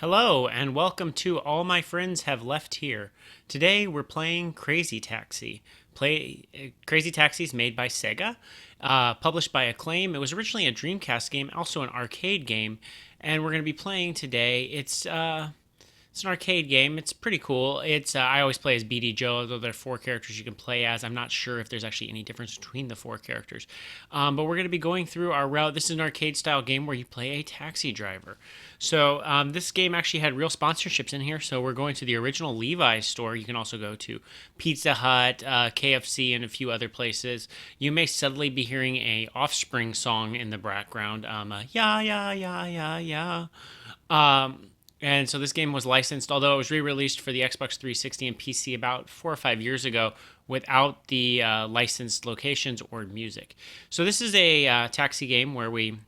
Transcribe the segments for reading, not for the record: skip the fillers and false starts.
Hello, and welcome to All My Friends Have Left Here. Today we're playing Crazy Taxi. Crazy Taxi is made by Sega, published by Acclaim. It was originally a Dreamcast game, also an arcade game, and we're going to be playing today. It's an arcade game. It's pretty cool. I always play as BD Joe, although there are four characters you can play as. I'm not sure if there's actually any difference between the four characters. But we're going to be going through our route. This is an arcade style game where you play a taxi driver. So this game actually had real sponsorships in here. So we're going to the original Levi's store. You can also go to Pizza Hut, KFC, and a few other places. You may suddenly be hearing a Offspring song in the background. Yeah, yeah, yeah, yeah, yeah. And so this game was licensed, although it was re-released for the Xbox 360 and PC about 4 or 5 years ago without the licensed locations or music. So this is a taxi game where we,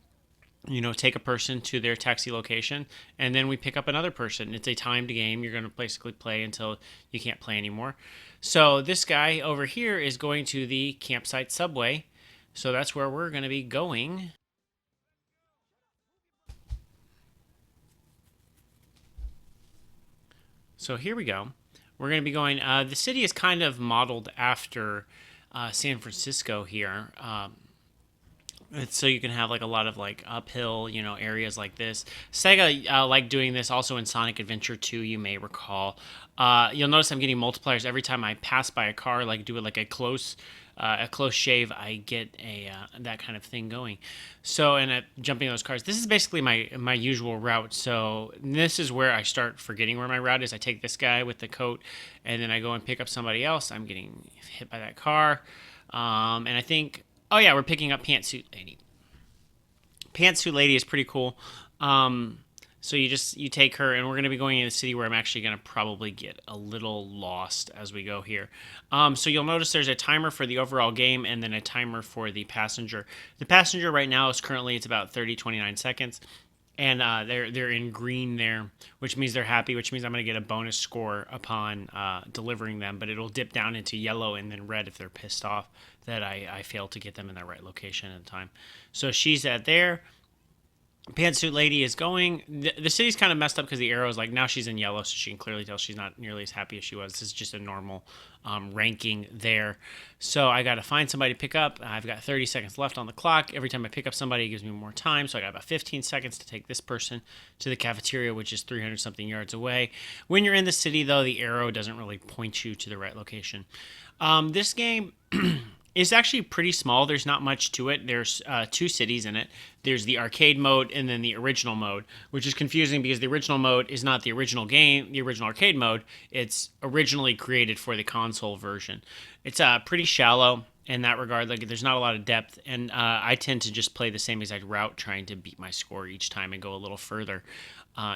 take a person to their taxi location and then we pick up another person. It's a timed game. You're going to basically play until you can't play anymore. So this guy over here is going to the campsite subway. So that's where we're going to be going. So here we go. We're going to be going. The city is kind of modeled after San Francisco here. So you can have like a lot of like uphill, areas like this. Sega liked doing this also in Sonic Adventure 2, you may recall. You'll notice I'm getting multipliers every time I pass by a car, like do it like a close shave. I get a that kind of thing going. So and jumping those cars. This is basically my usual route. So this is where I start forgetting where my route is. I take this guy with the coat, and then I go and pick up somebody else. I'm getting hit by that car, and I think. Oh yeah, we're picking up Pantsuit Lady. Pantsuit Lady is pretty cool. So you take her, and we're going to be going in a city where I'm actually going to probably get a little lost as we go here. So you'll notice there's a timer for the overall game, and then a timer for the passenger. The passenger right now is currently it's about 29 seconds. And they're in green there, which means they're happy, which means I'm going to get a bonus score upon delivering them. But it'll dip down into yellow and then red if they're pissed off that I failed to get them in the right location at the time. So she's at there. Pantsuit Lady is going. The city's kind of messed up because the arrow is like now she's in yellow, so she can clearly tell she's not nearly as happy as she was. This is just a normal ranking there. So I got to find somebody to pick up. I've got 30 seconds left on the clock. Every time I pick up somebody, it gives me more time. So I got about 15 seconds to take this person to the cafeteria, which is 300 something yards away. When you're in the city, though, the arrow doesn't really point you to the right location. This game. It's actually pretty small. There's not much to it. There's two cities in it. There's the arcade mode and then the original mode, which is confusing because the original mode is not the original game, the original arcade mode. It's originally created for the console version. It's pretty shallow in that regard. Like there's not a lot of depth, and I tend to just play the same exact route, trying to beat my score each time and go a little further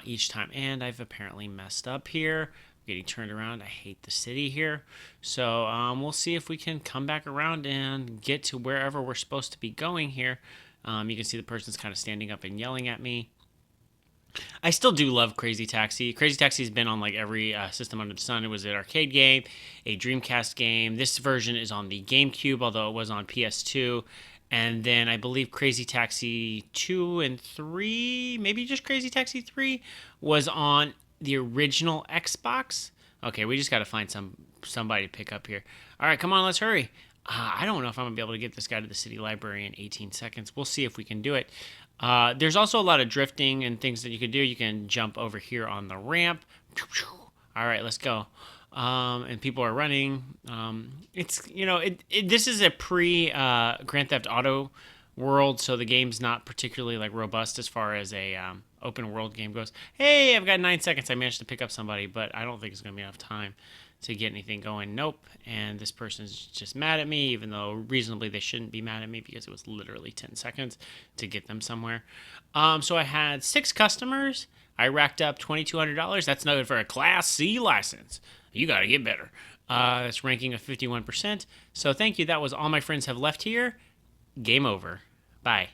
each time. And I've apparently messed up here. Getting turned around. I hate the city here. So we'll see if we can come back around and get to wherever we're supposed to be going here. You can see the person's kind of standing up and yelling at me. I still do love Crazy Taxi. Crazy Taxi has been on like every system under the sun. It was an arcade game, a Dreamcast game. This version is on the GameCube, although it was on PS2. And then I believe Crazy Taxi 2 and 3, maybe just Crazy Taxi 3, was on the original Xbox. Okay, we just got to find somebody to pick up here. All right, come on, let's hurry. I don't know if I'm going to be able to get this guy to the city library in 18 seconds. We'll see if we can do it. There's also a lot of drifting and things that you could do. You can jump over here on the ramp. All right, let's go. And people are running. This is a pre-Grand Theft Auto world, so the game's not particularly like robust as far as a open world game goes. Hey, I've got 9 seconds. I managed to pick up somebody, but I don't think it's going to be enough time to get anything going. Nope. And this person's just mad at me, even though reasonably they shouldn't be mad at me because it was literally 10 seconds to get them somewhere. So I had 6 customers. I racked up $2,200. That's no good for a Class C license. You got to get better. That's ranking of 51%. So thank you. That was All My Friends Have Left Here. Game over. Bye.